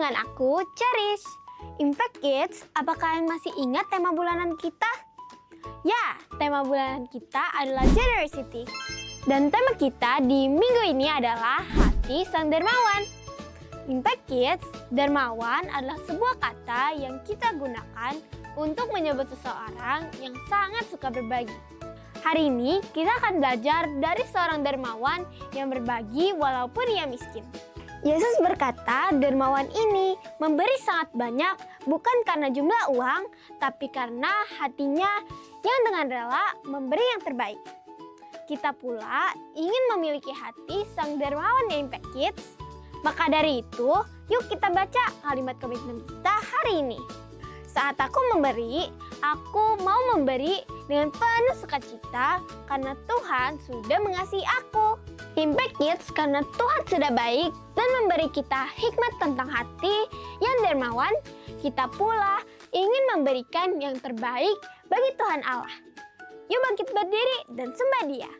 dengan aku, Cherish. Impact Kids, apakah kalian masih ingat tema bulanan kita? Ya, tema bulanan kita adalah Generosity. Dan tema kita di minggu ini adalah Hati Sang Dermawan. Impact Kids, dermawan adalah sebuah kata yang kita gunakan untuk menyebut seseorang yang sangat suka berbagi. Hari ini kita akan belajar dari seorang dermawan yang berbagi walaupun ia miskin. Yesus berkata, dermawan ini memberi sangat banyak bukan karena jumlah uang, tapi karena hatinya yang dengan rela memberi yang terbaik. Kita pula ingin memiliki hati sang dermawan yang Impact Kids. Maka dari itu, yuk kita baca kalimat komitmen kita hari ini. Saat aku memberi, aku mau memberi dengan penuh sukacita karena Tuhan sudah mengasihi aku. Impact Kids, karena Tuhan sudah baik dan memberi kita hikmat tentang hati yang dermawan, kita pula ingin memberikan yang terbaik bagi Tuhan Allah. Yuk bangkit berdiri dan sembah Dia.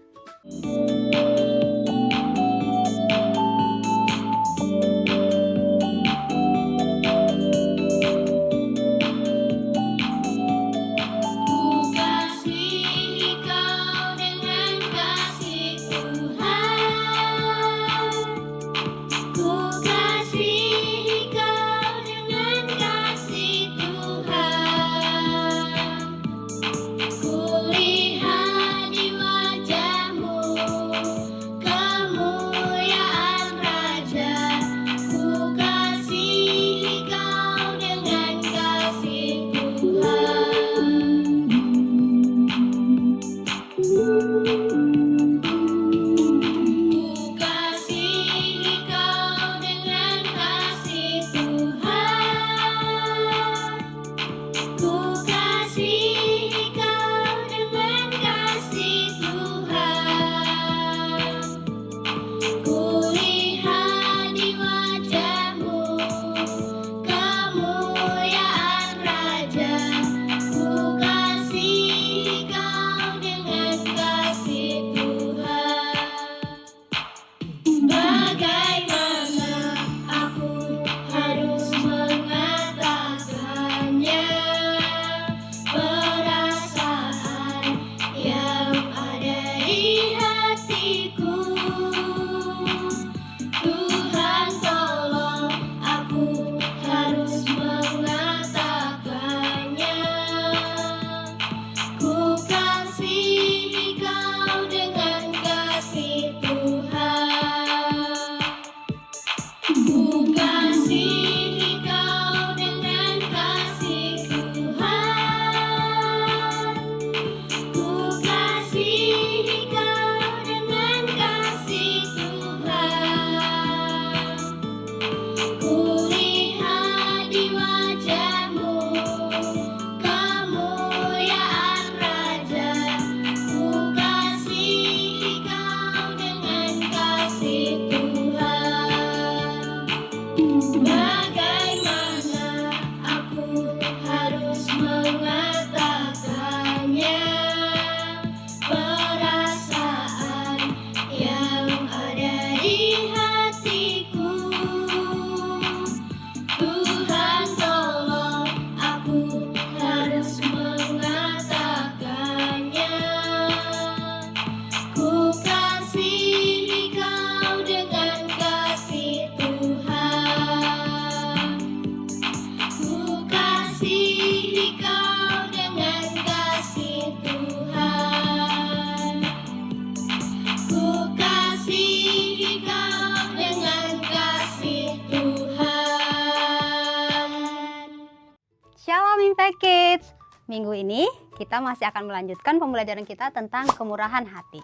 Shalom Impact Kids. Minggu ini kita masih akan melanjutkan pembelajaran kita tentang kemurahan hati.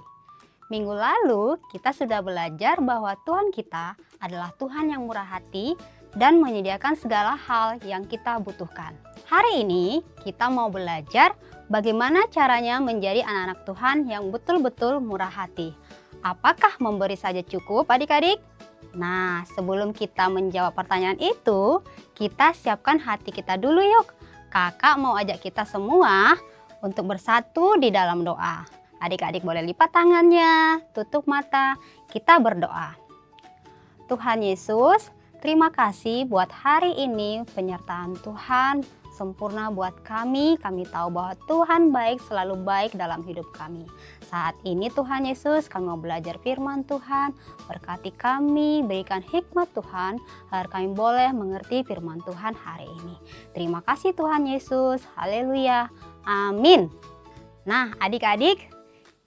Minggu lalu kita sudah belajar bahwa Tuhan kita adalah Tuhan yang murah hati dan menyediakan segala hal yang kita butuhkan. Hari ini kita mau belajar bagaimana caranya menjadi anak-anak Tuhan yang betul-betul murah hati. Apakah memberi saja cukup adik-adik? Nah, sebelum kita menjawab pertanyaan itu, kita siapkan hati kita dulu yuk. Kakak mau ajak kita semua untuk bersatu di dalam doa. Adik-adik boleh lipat tangannya, tutup mata, kita berdoa. Tuhan Yesus, Terima kasih buat hari ini, penyertaan Tuhan sempurna buat kami. Kami tahu bahwa Tuhan baik, selalu baik dalam hidup kami. Saat ini Tuhan Yesus, kami mau belajar firman Tuhan. Berkati kami, berikan hikmat Tuhan, agar kami boleh mengerti firman Tuhan hari ini. Terima kasih Tuhan Yesus. Haleluya. Amin. Nah, adik-adik,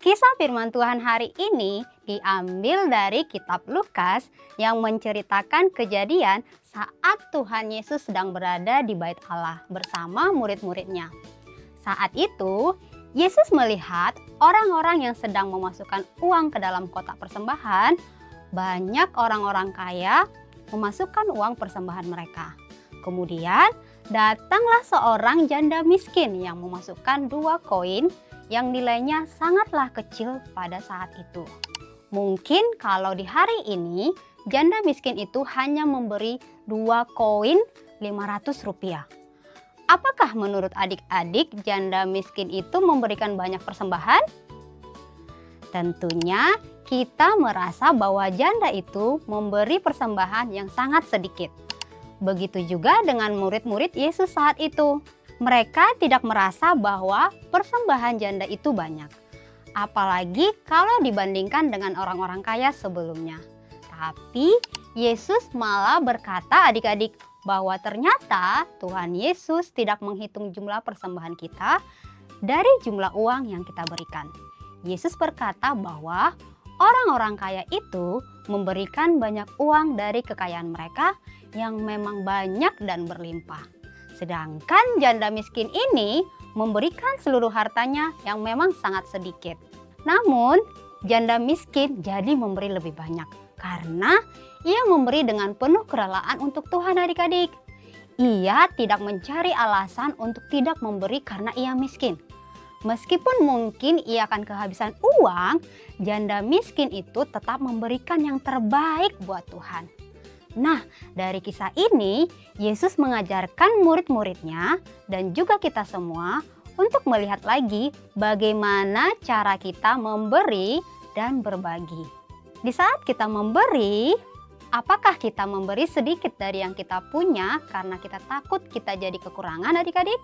kisah firman Tuhan hari ini diambil dari kitab Lukas yang menceritakan kejadian saat Tuhan Yesus sedang berada di Bait Allah bersama murid-muridnya. Saat itu, Yesus melihat orang-orang yang sedang memasukkan uang ke dalam kotak persembahan. Banyak orang-orang kaya memasukkan uang persembahan mereka. Kemudian, datanglah seorang janda miskin yang memasukkan 2 koin yang nilainya sangatlah kecil pada saat itu. Mungkin kalau di hari ini, janda miskin itu hanya memberi 2 koin 500 rupiah. Apakah menurut adik-adik janda miskin itu memberikan banyak persembahan? Tentunya kita merasa bahwa janda itu memberi persembahan yang sangat sedikit. Begitu juga dengan murid-murid Yesus saat itu. Mereka tidak merasa bahwa persembahan janda itu banyak. Apalagi kalau dibandingkan dengan orang-orang kaya sebelumnya. Tapi Yesus malah berkata adik-adik bahwa ternyata Tuhan Yesus tidak menghitung jumlah persembahan kita dari jumlah uang yang kita berikan. Yesus berkata bahwa orang-orang kaya itu memberikan banyak uang dari kekayaan mereka yang memang banyak dan berlimpah. Sedangkan janda miskin ini memberikan seluruh hartanya yang memang sangat sedikit. Namun, janda miskin jadi memberi lebih banyak karena ia memberi dengan penuh kerelaan untuk Tuhan adik-adik. Ia tidak mencari alasan untuk tidak memberi karena ia miskin. Meskipun mungkin ia akan kehabisan uang, janda miskin itu tetap memberikan yang terbaik buat Tuhan. Nah, dari kisah ini, Yesus mengajarkan murid-muridnya dan juga kita semua untuk melihat lagi bagaimana cara kita memberi dan berbagi. Di saat kita memberi, apakah kita memberi sedikit dari yang kita punya karena kita takut kita jadi kekurangan adik-adik?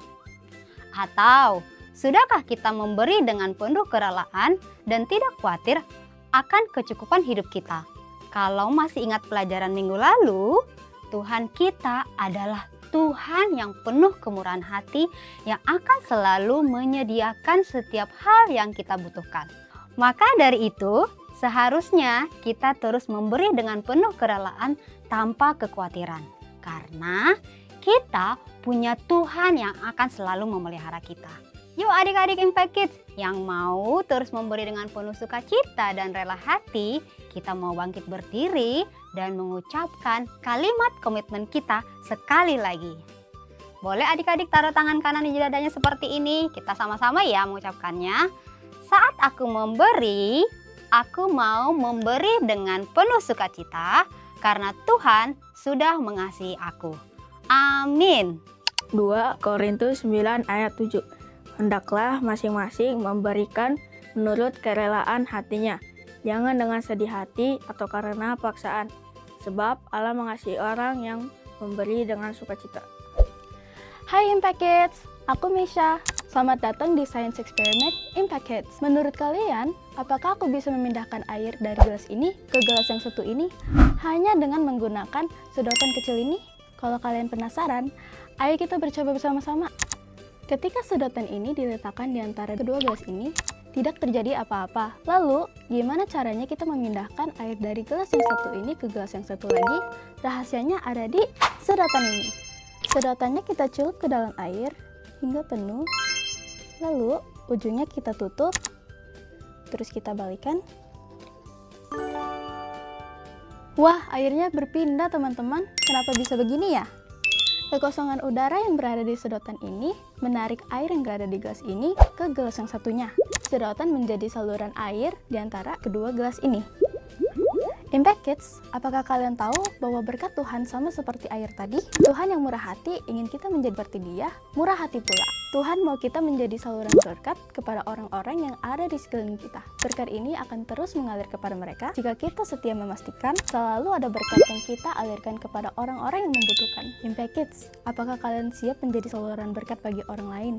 Atau sudahkah kita memberi dengan penuh kerelaan dan tidak khawatir akan kecukupan hidup kita? Kalau masih ingat pelajaran minggu lalu, Tuhan kita adalah Tuhan yang penuh kemurahan hati yang akan selalu menyediakan setiap hal yang kita butuhkan. Maka dari itu, seharusnya kita terus memberi dengan penuh kerelaan tanpa kekhawatiran. Karena kita punya Tuhan yang akan selalu memelihara kita. Yuk adik-adik Impact Kids yang mau terus memberi dengan penuh sukacita dan rela hati, kita mau bangkit berdiri dan mengucapkan kalimat komitmen kita sekali lagi. Boleh adik-adik taruh tangan kanan di dadanya seperti ini, kita sama-sama ya mengucapkannya. Saat aku memberi, aku mau memberi dengan penuh sukacita karena Tuhan sudah mengasihi aku. Amin. 2 Korintus 9 ayat 7. Hendaklah masing-masing memberikan menurut kerelaan hatinya, jangan dengan sedih hati atau karena paksaan, sebab Allah mengasihi orang yang memberi dengan sukacita. Hai Impact Kids, aku Misha. Selamat datang di Science Experiment Impact Kids. Menurut kalian, apakah aku bisa memindahkan air dari gelas ini ke gelas yang satu ini hanya dengan menggunakan sedotan kecil ini? Kalau kalian penasaran, ayo kita bercoba bersama-sama. Ketika sedotan ini diletakkan di antara kedua gelas ini, tidak terjadi apa-apa. Lalu, gimana caranya kita memindahkan air dari gelas yang satu ini ke gelas yang satu lagi? Rahasianya ada di sedotan ini. Sedotannya kita celup ke dalam air hingga penuh. Lalu, ujungnya kita tutup. Terus kita balikan. Wah, airnya berpindah teman-teman. Kenapa bisa begini ya? Kekosongan udara yang berada di sedotan ini menarik air yang berada di gelas ini ke gelas yang satunya. Sedotan menjadi saluran air di antara kedua gelas ini. Impact Kids, apakah kalian tahu bahwa berkat Tuhan sama seperti air tadi? Tuhan yang murah hati ingin kita menjadi seperti Dia, murah hati pula. Tuhan mau kita menjadi saluran berkat kepada orang-orang yang ada di sekeliling kita. Berkat ini akan terus mengalir kepada mereka jika kita setia memastikan selalu ada berkat yang kita alirkan kepada orang-orang yang membutuhkan. Impact Kids, apakah kalian siap menjadi saluran berkat bagi orang lain?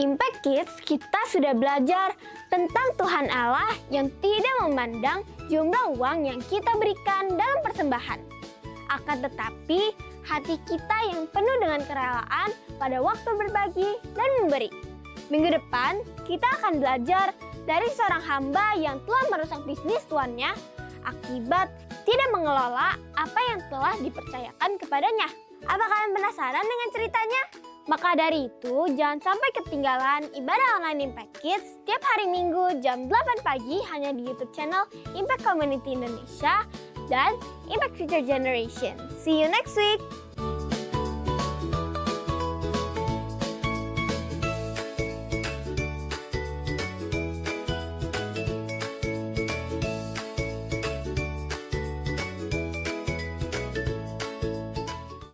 Impact Kids, kita sudah belajar tentang Tuhan Allah yang tidak memandang jumlah uang yang kita berikan dalam persembahan. Akan tetapi, hati kita yang penuh dengan kerelaan pada waktu berbagi dan memberi. Minggu depan, kita akan belajar dari seorang hamba yang telah merusak bisnis tuannya akibat tidak mengelola apa yang telah dipercayakan kepadanya. Apa kalian penasaran dengan ceritanya? Maka dari itu, jangan sampai ketinggalan ibadah online Impact Kids setiap hari Minggu jam 8 pagi hanya di YouTube channel Impact Community Indonesia dan Impact Future Generation. See you next week!